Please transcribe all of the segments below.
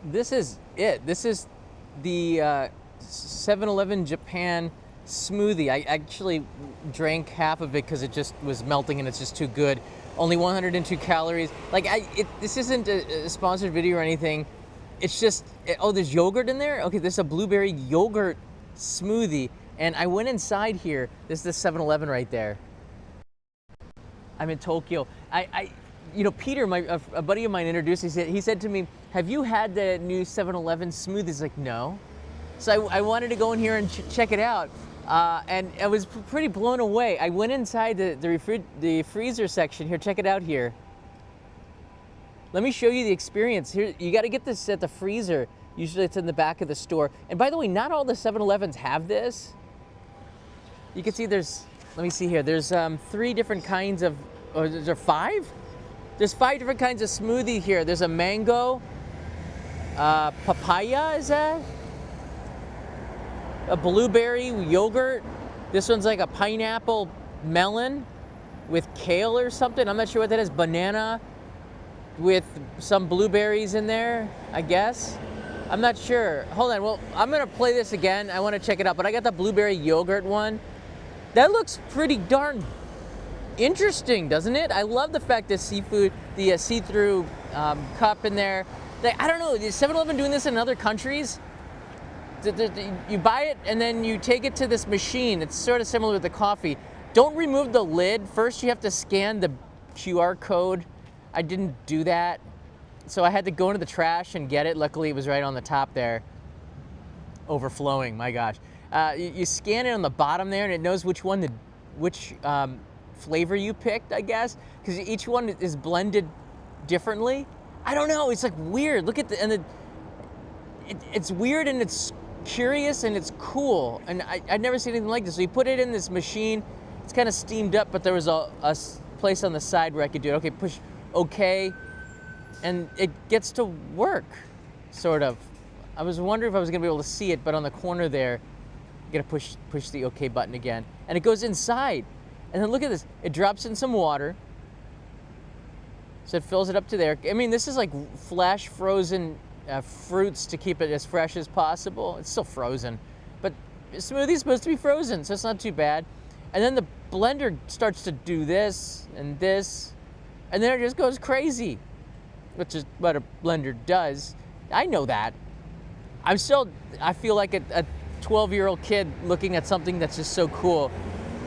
this is it. This is the 7-Eleven Japan smoothie. I actually drank half of it because it just was melting and it's just too good. Only 102 calories. Like, this isn't a sponsored video or anything. It's just, oh, there's yogurt in there? Okay, there's a blueberry yogurt smoothie. And I went inside here. This is the 7-Eleven right there. I'm in Tokyo. Peter, a buddy of mine introduced, he said to me, have you had the new 7-Eleven smoothie? He's like, no. So I wanted to go in here and check it out. And I was pretty blown away. I went inside the freezer section here. Check it out here. Let me show you the experience. Here, you got to get this at the freezer. Usually it's in the back of the store. And by the way, not all the 7-Elevens have this. You can see let me see here. There's 3 different kinds of, or is there 5? There's 5 different kinds of smoothie here. There's a mango, papaya, is that? A blueberry yogurt. This one's like a pineapple melon with kale or something. I'm not sure what that is. Banana with some blueberries in there, I guess. I'm not sure. Hold on, well, I'm gonna play this again. I wanna check it out, but I got the blueberry yogurt one. That looks pretty darn interesting, doesn't it? I love the fact that seafood, the see-through cup in there. I don't know, is 7-Eleven doing this in other countries? You buy it and then you take it to this machine. It's sort of similar with the coffee. Don't remove the lid. First you have to scan the QR code. I didn't do that. So I had to go into the trash and get it. Luckily it was right on the top there. Overflowing, my gosh. You scan it on the bottom there and it knows which flavor you picked, I guess, because each one is blended differently. I don't know, it's like weird. Look at it's weird and it's curious and it's cool, and I'd never seen anything like this. So you put it in this machine, it's kind of steamed up, but there was a place on the side where I could do it. Okay, push OK, and it gets to work, sort of. I was wondering if I was gonna be able to see it, but on the corner there, you gotta push the OK button again, and it goes inside. And then look at this, it drops in some water, so it fills it up to there. I mean, this is like flash frozen fruits to keep it as fresh as possible. It's still frozen, but smoothie's supposed to be frozen, so it's not too bad. And then the blender starts to do this, and then it just goes crazy, which is what a blender does. I know that. I feel like a 12-year-old kid looking at something that's just so cool.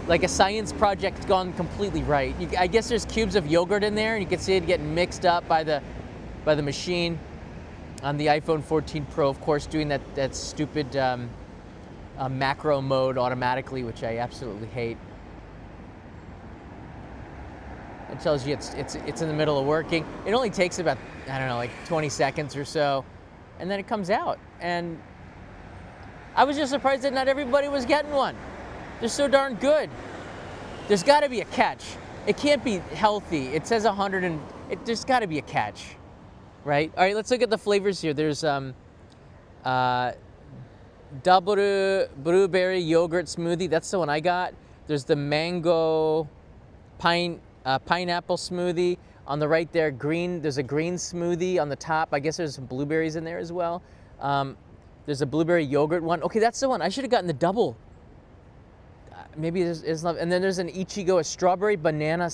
Like a science project gone completely right. I guess there's cubes of yogurt in there, and you can see it getting mixed up by the machine. On the iPhone 14 Pro, of course, doing that stupid macro mode automatically, which I absolutely hate. It tells you it's in the middle of working. It only takes about, I don't know, like 20 seconds or so, and then it comes out. And I was just surprised that not everybody was getting one. They're so darn good. There's got to be a catch. It can't be healthy. It says 100 and there's got to be a catch. Right? All right, let's look at the flavors here. There's double blueberry yogurt smoothie. That's the one I got. There's the mango pineapple smoothie. On the right there, there's a green smoothie on the top. I guess there's some blueberries in there as well. There's a blueberry yogurt one. Okay, that's the one. I should have gotten the double. Maybe there's not. And then there's an Ichigo, a strawberry banana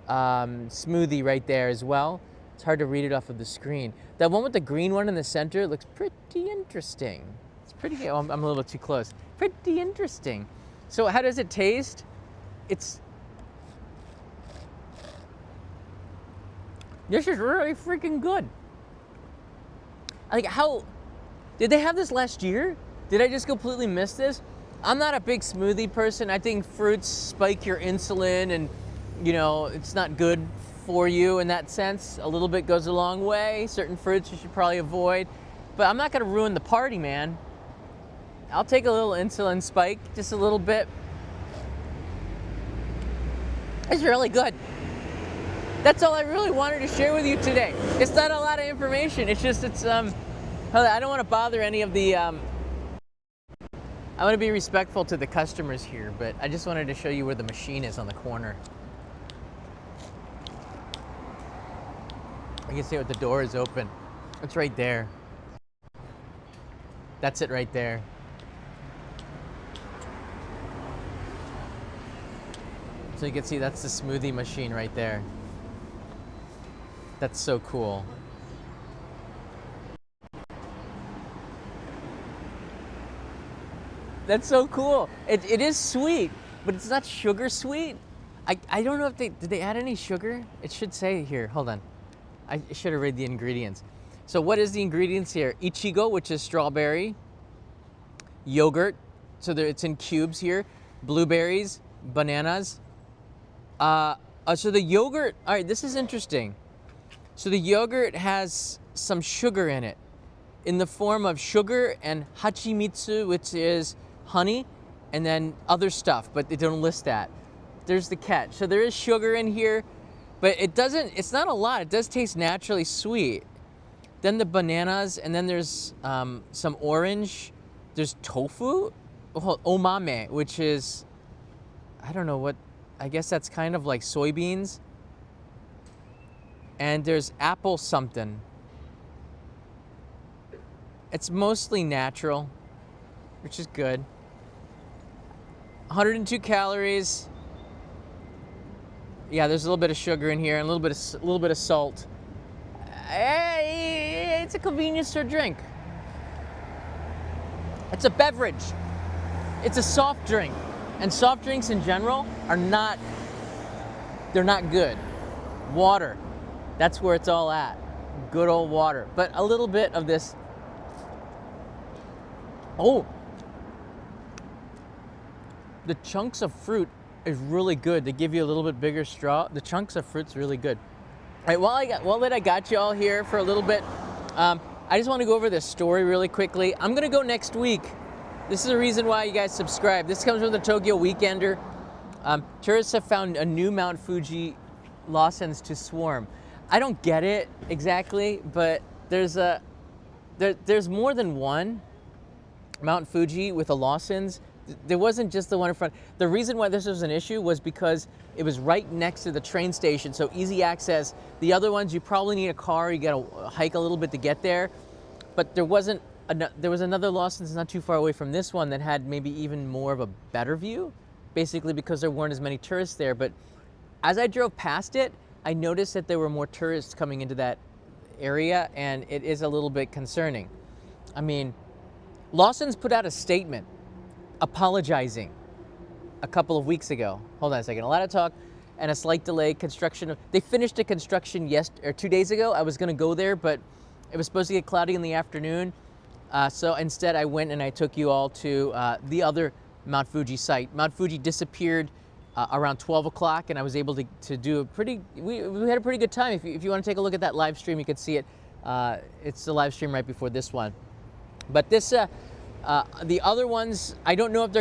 smoothie right there as well. It's hard to read it off of the screen. That one with the green one in the center looks pretty interesting. It's pretty, oh, I'm a little too close. Pretty interesting. So how does it taste? This is really freaking good. Like, did they have this last year? Did I just completely miss this? I'm not a big smoothie person. I think fruits spike your insulin and, it's not good for you in that sense. A little bit goes a long way. Certain fruits you should probably avoid. But I'm not gonna ruin the party, man. I'll take a little insulin spike, just a little bit. It's really good. That's all I really wanted to share with you today. It's not a lot of information. It's just, I don't want to bother any of the, I want to be respectful to the customers here, but I just wanted to show you where the machine is on the corner. You can see what the door is open. It's right there. That's it right there. So you can see that's the smoothie machine right there. That's so cool. That's so cool. It is sweet, but it's not sugar sweet. I don't know if did they add any sugar? It should say here, hold on. I should have read the ingredients. So what is the ingredients here? Ichigo, which is strawberry, yogurt, so it's in cubes here, blueberries, bananas. So the yogurt, all right, this is interesting. So the yogurt has some sugar in it, in the form of sugar and hachimitsu, which is honey, and then other stuff, but they don't list that. There's the catch. So there is sugar in here, but it's not a lot. It does taste naturally sweet. Then the bananas, and then there's some orange. There's tofu, omame, which is, I don't know what, I guess that's kind of like soybeans. And there's apple something. It's mostly natural, which is good. 102 calories. Yeah, there's a little bit of sugar in here and a little bit of salt. It's a convenience store drink. It's a beverage. It's a soft drink. And soft drinks in general they're not good. Water, that's where it's all at. Good old water. But a little bit of this. Oh, the chunks of fruit is really good. They give you a little bit bigger straw. The chunks of fruit's really good. All right, while I got you all here for a little bit, I just want to go over this story really quickly. I'm gonna go next week. This is the reason why you guys subscribe. This comes from the Tokyo Weekender. Tourists have found a new Mount Fuji Lawsons to swarm. I don't get it exactly, but there's more than one Mount Fuji with a Lawsons. There wasn't just the one in front. The reason why this was an issue was because it was right next to the train station, so easy access. The other ones, you probably need a car. You got to hike a little bit to get there. But there was another Lawson's not too far away from this one that had maybe even more of a better view, basically because there weren't as many tourists there. But as I drove past it, I noticed that there were more tourists coming into that area, and it is a little bit concerning. I mean, Lawson's put out a statement apologizing a couple of weeks ago. Hold on a second. A lot of talk and a slight delay. They finished the construction 2 days ago. I was going to go there, but it was supposed to get cloudy in the afternoon. So instead, I went and I took you all to the other Mount Fuji site. Mount Fuji disappeared around 12 o'clock, and I was able to do we had a pretty good time. If you want to take a look at that live stream, you can see it. It's the live stream right before this one. But this, the other ones, I don't know if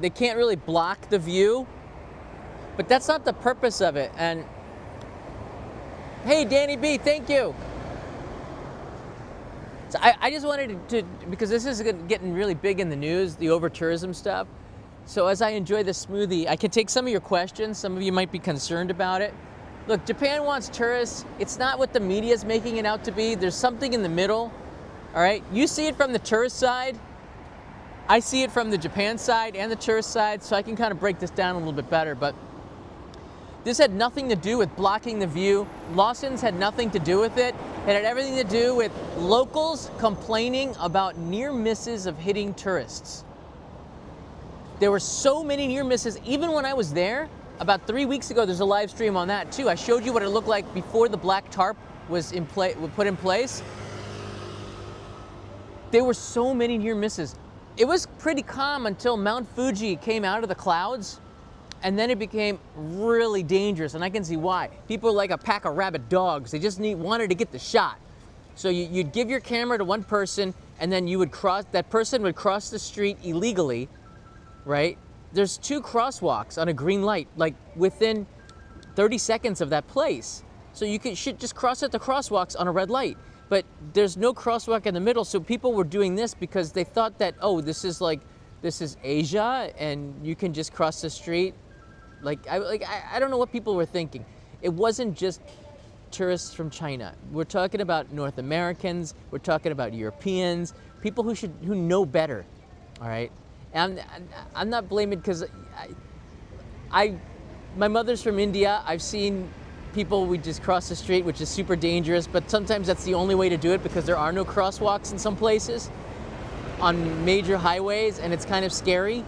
they can't really block the view, but that's not the purpose of it. And hey, Danny B, thank you. So I just wanted to, because this is getting really big in the news, the over-tourism stuff. So as I enjoy the smoothie, I can take some of your questions. Some of you might be concerned about it. Look, Japan wants tourists. It's not what the media is making it out to be. There's something in the middle, all right? You see it from the tourist side. I see it from the Japan side and the tourist side, so I can kind of break this down a little bit better. But this had nothing to do with blocking the view. Lawson's had nothing to do with it. It had everything to do with locals complaining about near misses of hitting tourists. There were so many near misses. Even when I was there, about 3 weeks ago, there's a live stream on that too. I showed you what it looked like before the black tarp was put in place. There were so many near misses. It was pretty calm until Mount Fuji came out of the clouds, and then it became really dangerous, and I can see why. People are like a pack of rabid dogs. They just wanted to get the shot. So you'd give your camera to one person, and then that person would cross the street illegally, right? There's 2 crosswalks on a green light, like within 30 seconds of that place. So you should just cross at the crosswalks on a red light. But there's no crosswalk in the middle, so people were doing this because they thought that, oh, this is Asia, and you can just cross the street. I don't know what people were thinking. It wasn't just tourists from China. We're talking about North Americans. We're talking about Europeans, people who know better. All right, and I'm not blaming because my mother's from India. I've seen people, we just cross the street, which is super dangerous, but sometimes that's the only way to do it because there are no crosswalks in some places on major highways, and it's kind of scary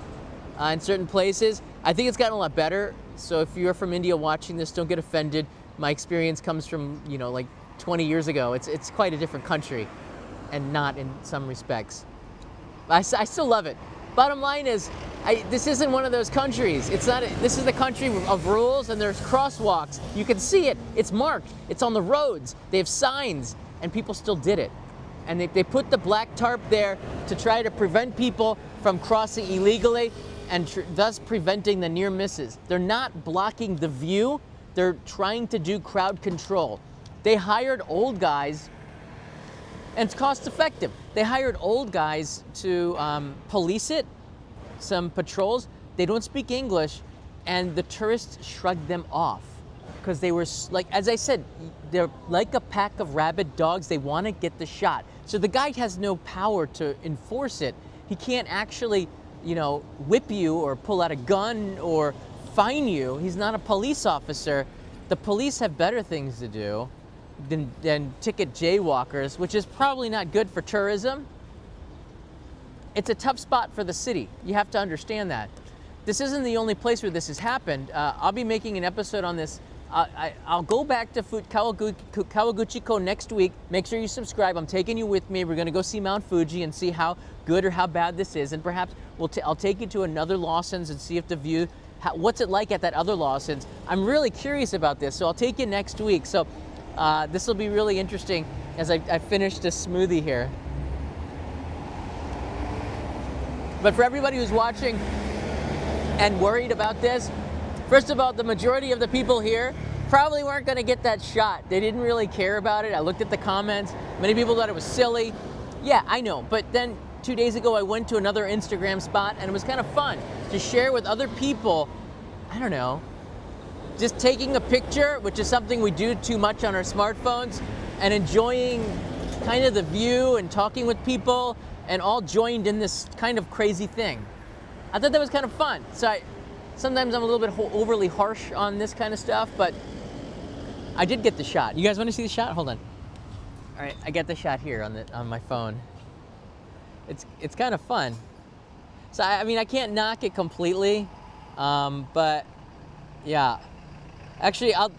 in certain places. I think it's gotten a lot better, so if you're from India watching this, don't get offended. My experience comes from, like 20 years ago. It's quite a different country, and not in some respects. I still love it. Bottom line is, this isn't one of those countries. It's not. This is the country of rules, and there's crosswalks. You can see it. It's marked. It's on the roads. They have signs, and people still did it. And they put the black tarp there to try to prevent people from crossing illegally, and thus preventing the near misses. They're not blocking the view. They're trying to do crowd control. They hired old guys, and it's cost effective. They hired old guys to police it, some patrols. They don't speak English, and the tourists shrugged them off because they were, like, as I said, they're like a pack of rabid dogs. They want to get the shot. So the guy has no power to enforce it. He can't actually, whip you or pull out a gun or fine you. He's not a police officer. The police have better things to do than ticket jaywalkers, which is probably not good for tourism. It's a tough spot for the city. You have to understand that. This isn't the only place where this has happened. I'll be making an episode on this. I'll go back to Kawaguchiko next week. Make sure you subscribe. I'm taking you with me. We're going to go see Mount Fuji and see how good or how bad this is. And perhaps I'll take you to another Lawson's and see if the view, what's it like at that other Lawson's. I'm really curious about this, so I'll take you next week. So this will be really interesting as I finish this smoothie here. But for everybody who's watching and worried about this, first of all, the majority of the people here probably weren't going to get that shot. They didn't really care about it. I looked at the comments. Many people thought it was silly. Yeah, I know. But then 2 days ago, I went to another Instagram spot, and it was kind of fun to share with other people. I don't know, just taking a picture, which is something we do too much on our smartphones, and enjoying kind of the view and talking with people, and all joined in this kind of crazy thing. I thought that was kind of fun. So sometimes I'm a little bit overly harsh on this kind of stuff, but I did get the shot. You guys want to see the shot? Hold on. All right, I got the shot here on my phone. It's kind of fun. So I mean, I can't knock it completely, but yeah. Actually, oh,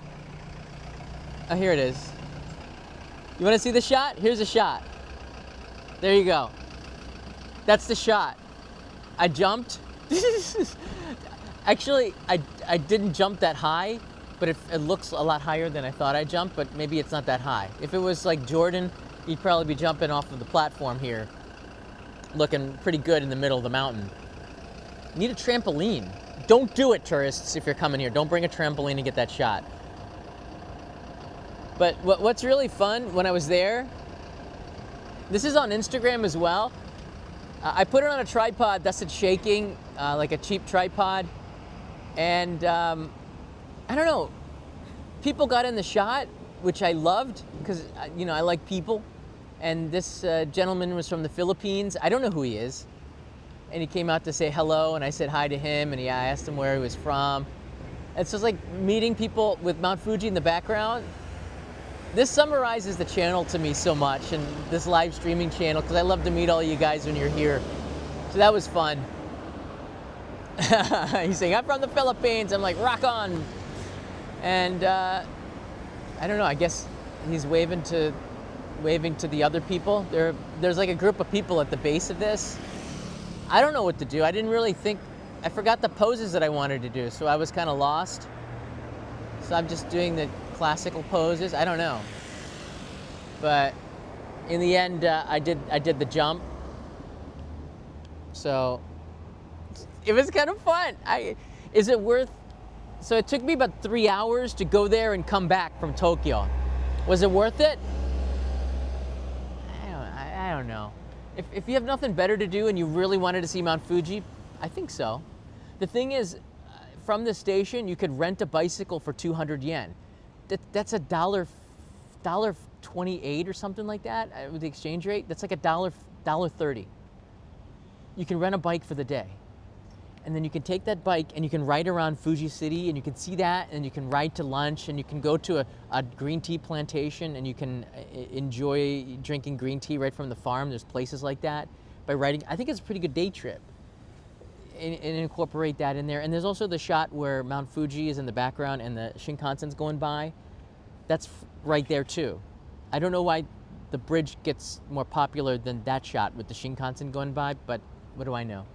here it is. You want to see the shot? Here's a shot. There you go. That's the shot. I jumped. Actually, I didn't jump that high, but it looks a lot higher than I thought I jumped, but maybe it's not that high. If it was like Jordan, he'd probably be jumping off of the platform here, looking pretty good in the middle of the mountain. Need a trampoline. Don't do it, tourists, if you're coming here. Don't bring a trampoline and get that shot. But what's really fun when I was there, this is on Instagram as well. I put it on a tripod that's shaking, like a cheap tripod. And I don't know, people got in the shot, which I loved because, I like people. And this gentleman was from the Philippines. I don't know who he is. And he came out to say hello, and I said hi to him, and I asked him where he was from. And so it's like meeting people with Mount Fuji in the background. This summarizes the channel to me so much, and this live streaming channel, because I love to meet all you guys when you're here. So that was fun. He's saying, I'm from the Philippines. I'm like, rock on. And I don't know, I guess he's waving to the other people. There's like a group of people at the base of this. I don't know what to do. I didn't really think, I forgot the poses that I wanted to do, so I was kind of lost. So I'm just doing the classical poses. I don't know. But in the end, I did the jump. So it was kind of fun. Is it worth, so it took me about 3 hours to go there and come back from Tokyo. Was it worth it? I don't know. If you have nothing better to do and you really wanted to see Mount Fuji, I think so. The thing is, from the station, you could rent a bicycle for 200 yen. That's $1.50 $1.28 or something like that with the exchange rate. That's like $1.30. You can rent a bike for the day. And then you can take that bike and you can ride around Fuji City and you can see that, and you can ride to lunch, and you can go to a green tea plantation and you can enjoy drinking green tea right from the farm. There's places like that by riding. I think it's a pretty good day trip, and incorporate that in there. And there's also the shot where Mount Fuji is in the background and the Shinkansen's going by. That's right there too. I don't know why the bridge gets more popular than that shot with the Shinkansen going by, but what do I know?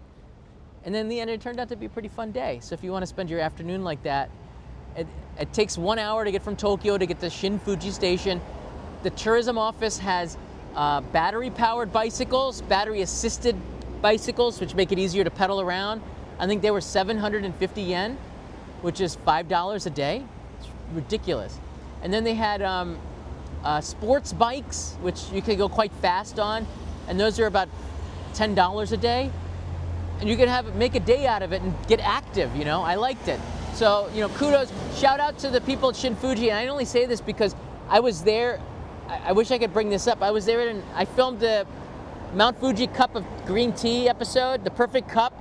And then in the end, it turned out to be a pretty fun day. So if you want to spend your afternoon like that, it takes 1 hour to get from Tokyo to get to Shin Fuji Station. The tourism office has battery-powered bicycles, battery-assisted bicycles, which make it easier to pedal around. I think they were 750 yen, which is $5 a day. It's ridiculous. And then they had sports bikes, which you could go quite fast on, and those are about $10 a day. And you can make a day out of it and get active, you know. I liked it. So, you know, kudos, shout out to the people at Shin Fuji. And I only say this because I was there. I wish I could bring this up. I was there and I filmed the Mount Fuji cup of green tea episode, the perfect cup.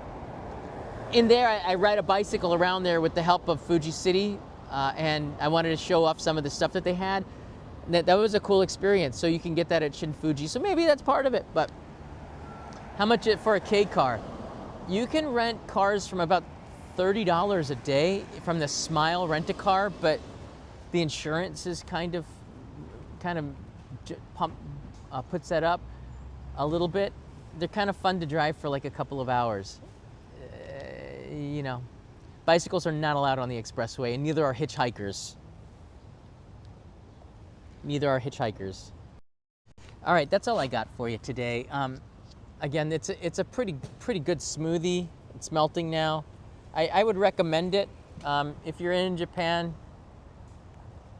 In there, I ride a bicycle around there with the help of Fuji City, and I wanted to show off some of the stuff that they had. That was a cool experience. So you can get that at Shin Fuji. So maybe that's part of it. But how much for a K car? You can rent cars from about $30 a day from the Smile Rent-A-Car, but the insurance is kind of puts that up a little bit. They're kind of fun to drive for like a couple of hours. You know, bicycles are not allowed on the expressway, and neither are hitchhikers. Neither are hitchhikers. All right, that's all I got for you today. Again, it's a pretty good smoothie. It's melting now. I would recommend it if you're in Japan.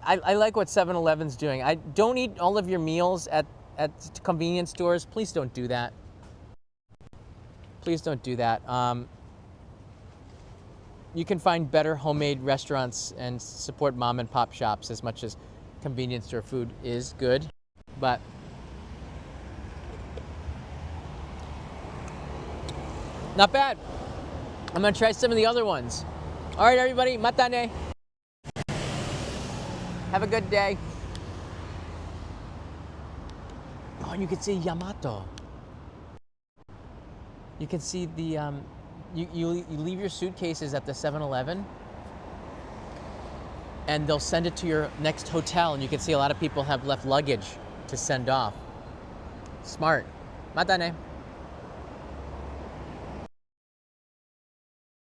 I like what 7-Eleven's doing. Don't eat all of your meals at convenience stores. Please don't do that. Please don't do that. You can find better homemade restaurants and support mom and pop shops as much as convenience store food is good, but not bad. I'm gonna try some of the other ones. All right, everybody, mata ne. Have a good day. Oh, and you can see Yamato. You can see the, you leave your suitcases at the 7-Eleven, and they'll send it to your next hotel, and you can see a lot of people have left luggage to send off. Smart. Mata ne.